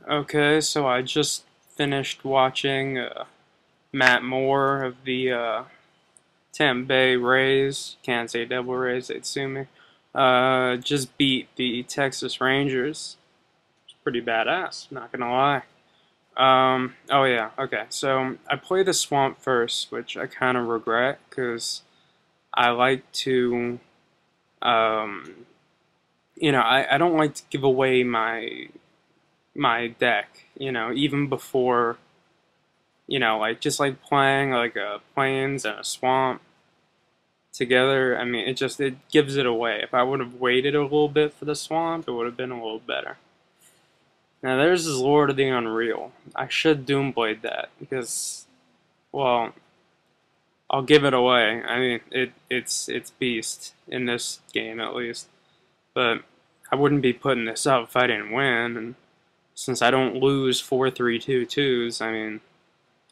Okay, so I just finished watching Matt Moore of the Tampa Bay Rays. Can't say Devil Rays, they'd sue me. Just beat the Texas Rangers. It's pretty badass, not gonna lie. Oh yeah, okay. So I play the Swamp first, which I kind of regret because I like to, um, I don't like to give away my deck. Even before like just like playing like a plains and a swamp together. I mean, it gives it away. If I would have waited a little bit for the swamp, it would have been a little better. Now there's this Lord of the Unreal. I should Doomblade that because, well, I'll give it away. I mean, it's beast in this game at least, but I wouldn't be putting this up if I didn't win. And since I don't lose 4-3-2-2s,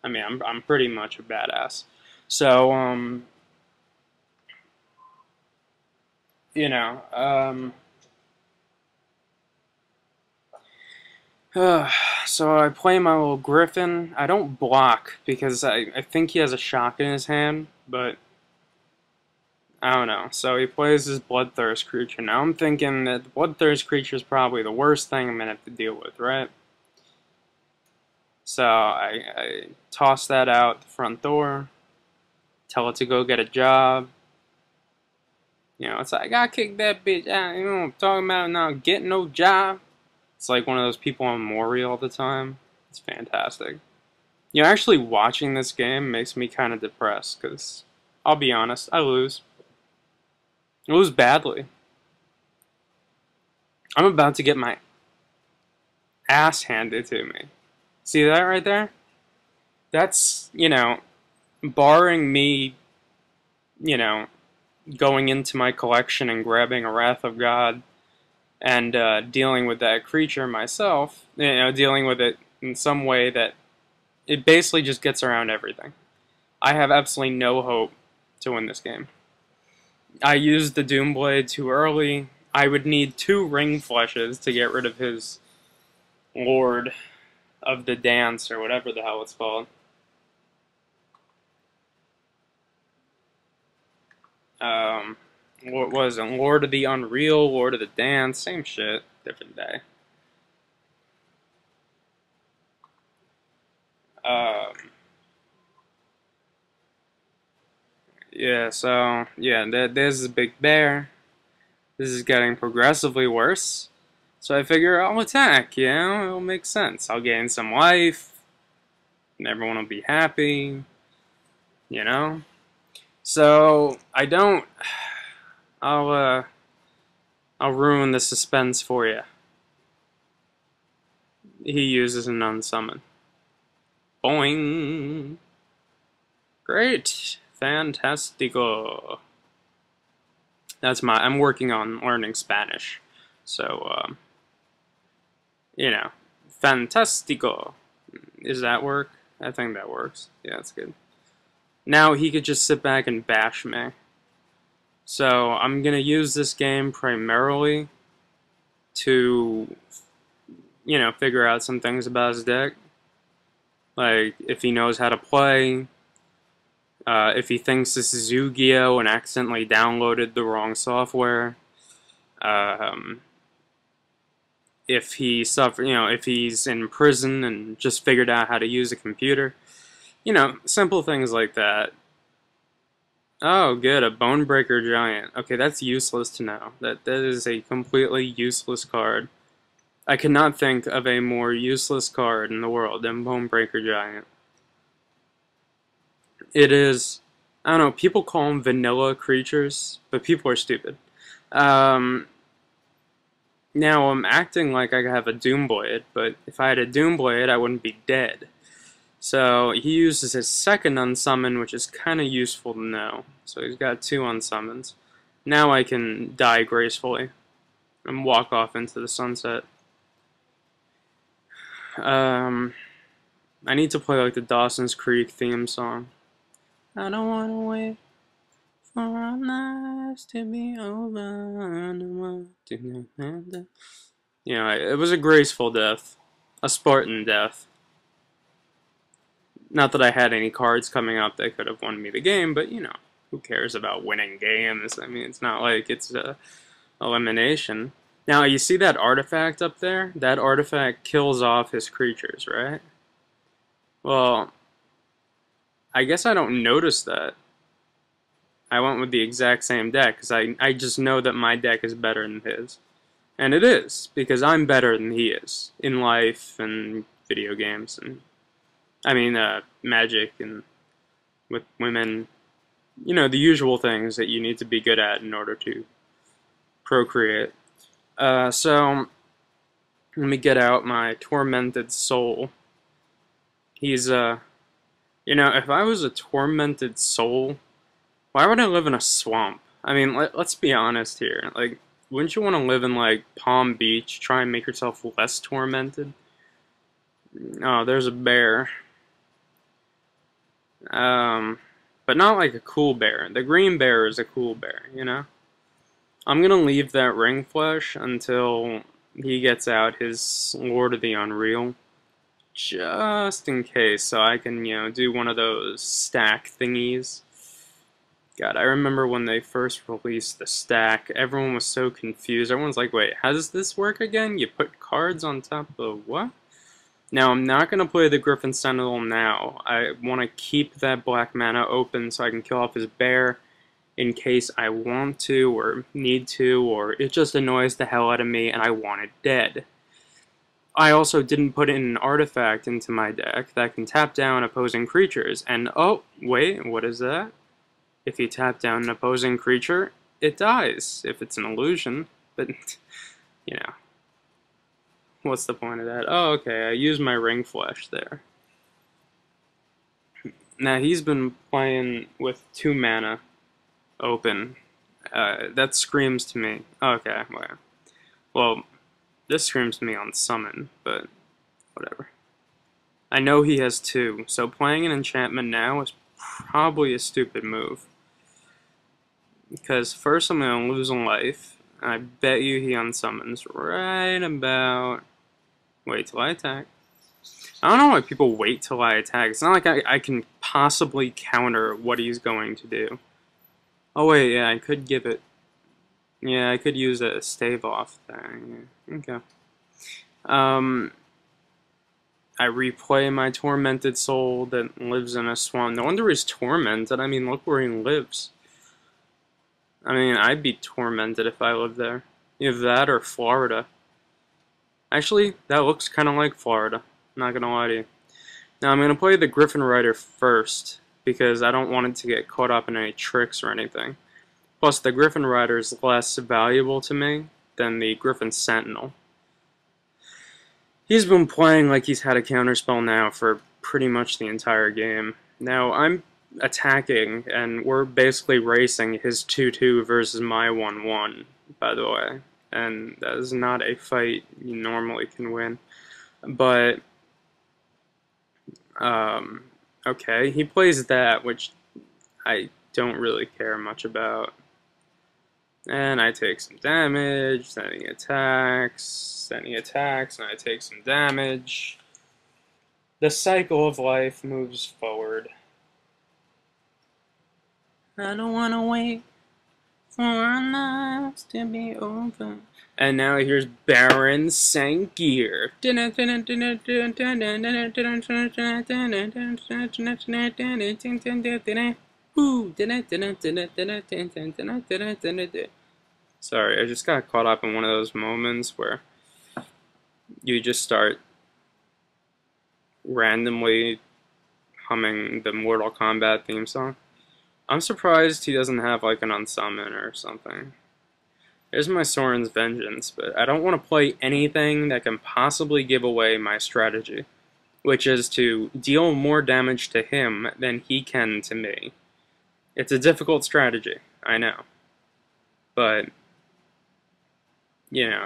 I'm pretty much a badass. So, you know, um, so I play my little Griffin. I don't block because I think he has a shock in his hand, but I don't know. So he plays his Bloodthirst creature. Now I'm thinking that the Bloodthirst creature is probably the worst thing I'm gonna have to deal with, right? So I toss that out the front door, tell it to go get a job. It's like, I gotta kick that bitch out. You know what I'm talking about? Not getting no job. It's like one of those people on Maury all the time. It's fantastic. Actually watching this game makes me kind of depressed because, I'll be honest, I lose. I lose badly. I'm about to get my ass handed to me. See that right there? That's, barring me, you know, going into my collection and grabbing a Wrath of God and dealing with that creature myself, dealing with it in some way that it basically just gets around everything. I have absolutely no hope to win this game. I used the Doomblade too early. I would need 2 ring flushes to get rid of his Lord of the Dance, or whatever the hell it's called. What was it? Lord of the Unreal, Lord of the Dance, same shit, different day. Um, there's a big bear. This is getting progressively worse. So I figure I'll attack, it'll make sense. I'll gain some life, and everyone will be happy, you know? So, I don't... I'll ruin the suspense for you. He uses an unsummon. Boing! Great! Fantastico! I'm working on learning Spanish. So, fantastico. Does that work? I think that works. Yeah, that's good. Now he could just sit back and bash me. So I'm gonna use this game primarily to, figure out some things about his deck. Like, if he knows how to play, if he thinks this is Yu-Gi-Oh! And accidentally downloaded the wrong software, if if he's in prison and just figured out how to use a computer. Simple things like that. Oh, good, a Bonebreaker Giant. Okay, that's useless to know. That is a completely useless card. I cannot think of a more useless card in the world than Bonebreaker Giant. It is, I don't know, people call them vanilla creatures, but people are stupid. Now I'm acting like I have a Doomblade, but if I had a Doomblade, I wouldn't be dead. So he uses his second unsummon, which is kind of useful to know. So he's got 2 unsummons. Now I can die gracefully and walk off into the sunset. I need to play like the Dawson's Creek theme song. I don't want to wait for our lives to be over. It was a graceful death. a Spartan death. Not that I had any cards coming up that could have won me the game, but you know, who cares about winning games? I mean, it's not like it's a elimination. Now, you see that artifact up there? That artifact kills off his creatures, right? Well, I guess I don't notice that. I went with the exact same deck, because I just know that my deck is better than his. And it is, because I'm better than he is. In life, and video games, and... I mean, Magic, and with women. You know, the usual things that you need to be good at in order to procreate. So, let me get out my Tormented Soul. He's, you know, if I was a Tormented Soul, why would I live in a swamp? I mean, let's be honest here. Like, wouldn't you want to live in, like, Palm Beach, try and make yourself less tormented? Oh, there's a bear. But not like a cool bear. The green bear is a cool bear, you know? I'm gonna leave that ring flesh until he gets out his Lord of the Unreal. Just in case, so I can, you know, do one of those stack thingies. God, I remember when they first released the stack, everyone was so confused. Everyone's like, wait, how does this work again? You put cards on top of what? Now, I'm not going to play the Griffin Sentinel now. I want to keep that black mana open so I can kill off his bear in case I want to or need to, or it just annoys the hell out of me and I want it dead. I also didn't put in an artifact into my deck that can tap down opposing creatures, and oh, wait, what is that? If you tap down an opposing creature, it dies, if it's an illusion, but, you know. What's the point of that? Oh, okay, I used my ring flesh there. Now, he's been playing with 2 mana open. That screams to me. Okay, well, this screams to me on summon, but whatever. I know he has 2, so playing an enchantment now is probably a stupid move. Because first I'm going to lose a life. I bet you he unsummons right about... Wait till I attack. I don't know why people wait till I attack. It's not like I can possibly counter what he's going to do. Oh wait, yeah, I could give it... Yeah, I could use a stave off thing. Yeah. Okay. I replay my Tormented Soul that lives in a swamp. No wonder he's tormented. I mean, look where he lives. I mean, I'd be tormented if I lived there. Either that or Florida. Actually, that looks kind of like Florida. I'm not gonna lie to you. Now, I'm gonna play the Griffin Rider first, because I don't want it to get caught up in any tricks or anything. Plus, the Griffin Rider is less valuable to me than the Griffin Sentinel. He's been playing like he's had a counterspell now for pretty much the entire game. Now, I'm attacking, and we're basically racing his 2-2 versus my 1-1, by the way. And that is not a fight you normally can win. But, okay, he plays that, which I don't really care much about. And I take some damage, then he attacks, and I take some damage. The cycle of life moves forward. I don't want to wait for our lives to be over. And now here's Baron Sankir. Sorry, I just got caught up in one of those moments where you just start randomly humming the Mortal Kombat theme song. I'm surprised he doesn't have like an unsummon or something. Here's my Soren's Vengeance, but I don't want to play anything that can possibly give away my strategy, which is to deal more damage to him than he can to me. It's a difficult strategy, I know, but you know,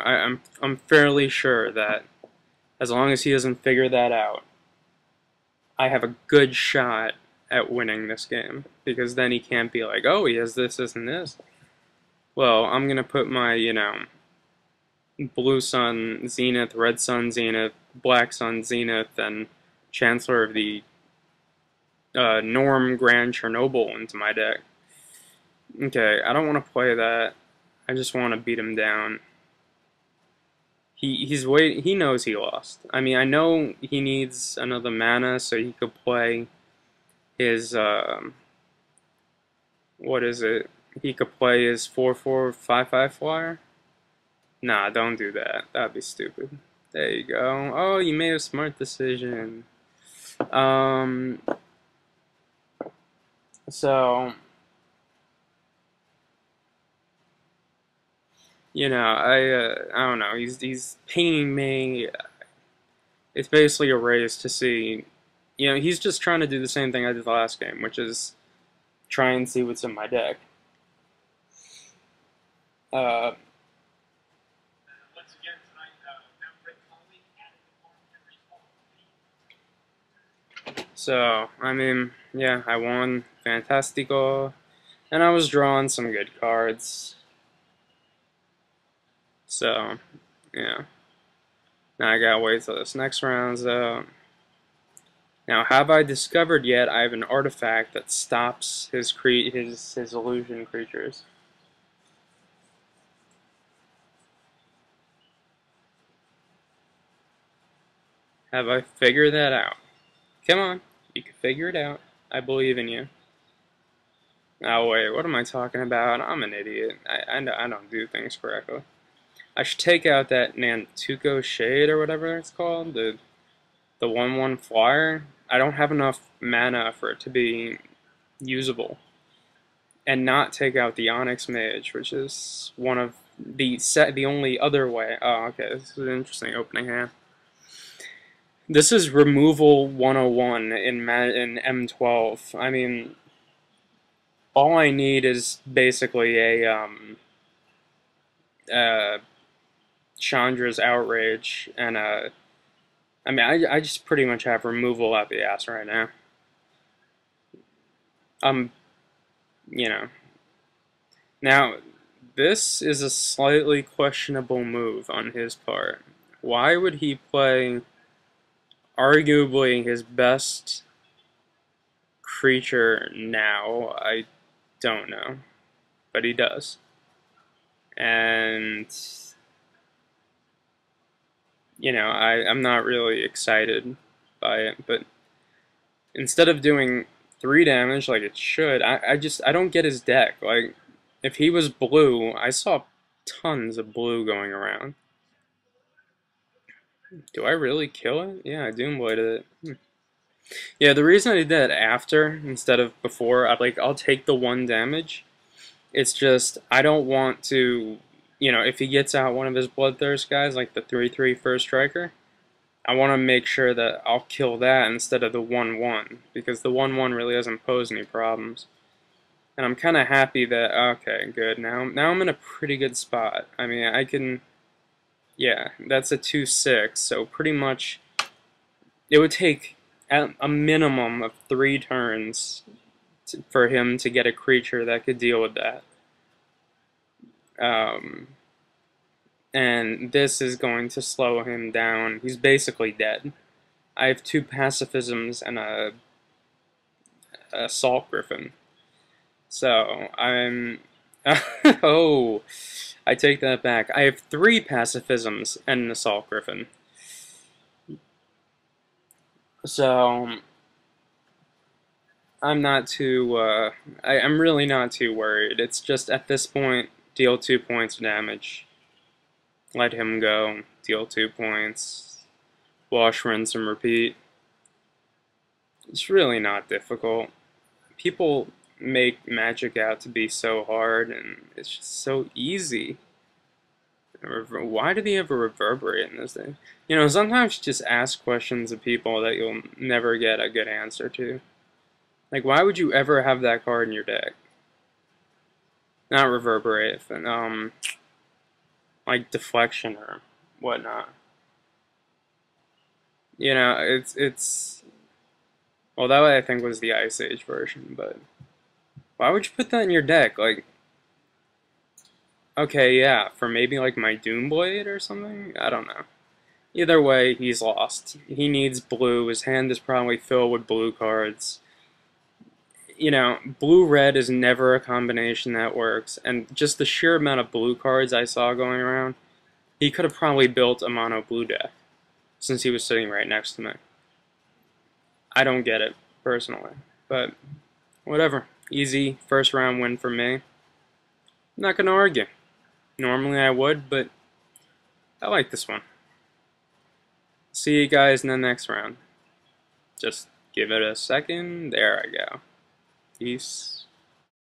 I'm fairly sure that as long as he doesn't figure that out, I have a good shot at winning this game, because then he can't be like, oh, he has this, this, and this. Well, I'm gonna put my, you know, Blue Sun, Zenith, Red Sun, Zenith, Black Sun, Zenith, and Chancellor of the Norm Grand Chernobyl into my deck. Okay, I don't want to play that. I just want to beat him down. He knows he lost. I mean, I know he needs another mana so he could play his what is it? He could play his 4/4/5/5 flyer. Nah, don't do that. That'd be stupid. There you go. Oh, you made a smart decision. Um, so I don't know. He's pinging me. It's basically a race to see. He's just trying to do the same thing I did the last game, which is try and see what's in my deck. Uh, so, I mean, yeah, I won Fantastico, and I was drawing some good cards. So, yeah. Now I gotta wait till this next round's out. Now, have I discovered yet I have an artifact that stops his illusion creatures? Have I figured that out? Come on, you can figure it out. I believe in you. Oh wait, what am I talking about? I'm an idiot. I don't do things correctly. I should take out that Nantuko Shade or whatever it's called, the 1/1 flyer. I don't have enough mana for it to be usable. And not take out the Onyx Mage, which is one of the only other way. Oh, okay, this is an interesting opening hand. This is removal 101 in M12. I mean, all I need is basically a Chandra's Outrage and a. I mean, I just pretty much have removal out the ass right now. You know. Now, this is a slightly questionable move on his part. Why would he play arguably his best creature now? I don't know. But he does. And, I'm not really excited by it. But instead of doing 3 damage like it should, I don't get his deck. Like, if he was blue, I saw tons of blue going around. Do I really kill it? Yeah, I Doombladed it. Yeah, the reason I did that after instead of before, I'll take the 1 damage. It's just I don't want to, if he gets out one of his Bloodthirst guys, like the 3/3 first striker, I want to make sure that I'll kill that instead of the 1/1 because the 1/1 really doesn't pose any problems. And I'm kind of happy that okay, good. Now I'm in a pretty good spot. I mean, I can yeah, that's a 2/6, so pretty much it would take a minimum of 3 turns for him to get a creature that could deal with that. And this is going to slow him down. He's basically dead. I have 2 pacifisms and a Assault Griffin. So I'm oh, I take that back. I have 3 pacifisms and an Assault Griffin. So I'm not too I'm really not too worried. It's just at this point deal 2 points of damage. Let him go, deal 2 points, wash, rinse, and repeat. It's really not difficult. People make Magic out to be so hard, and it's just so easy. Why do they ever reverberate in this thing? Sometimes just ask questions of people that you'll never get a good answer to. Like, why would you ever have that card in your deck? Not reverberate, but, like deflection or whatnot. It's well, that I think was the Ice Age version, but why would you put that in your deck? Like, Okay, yeah, for maybe like my Doomblade or something? I don't know. Either way, he's lost. He needs blue. His hand is probably filled with blue cards. You know, blue-red is never a combination that works, and just the sheer amount of blue cards I saw going around, he could have probably built a mono blue deck, since he was sitting right next to me. I don't get it, personally. But, whatever. Easy first round win for me. Not gonna argue. Normally I would, but I like this one. See you guys in the next round. Just give it a second. There I go. Peace.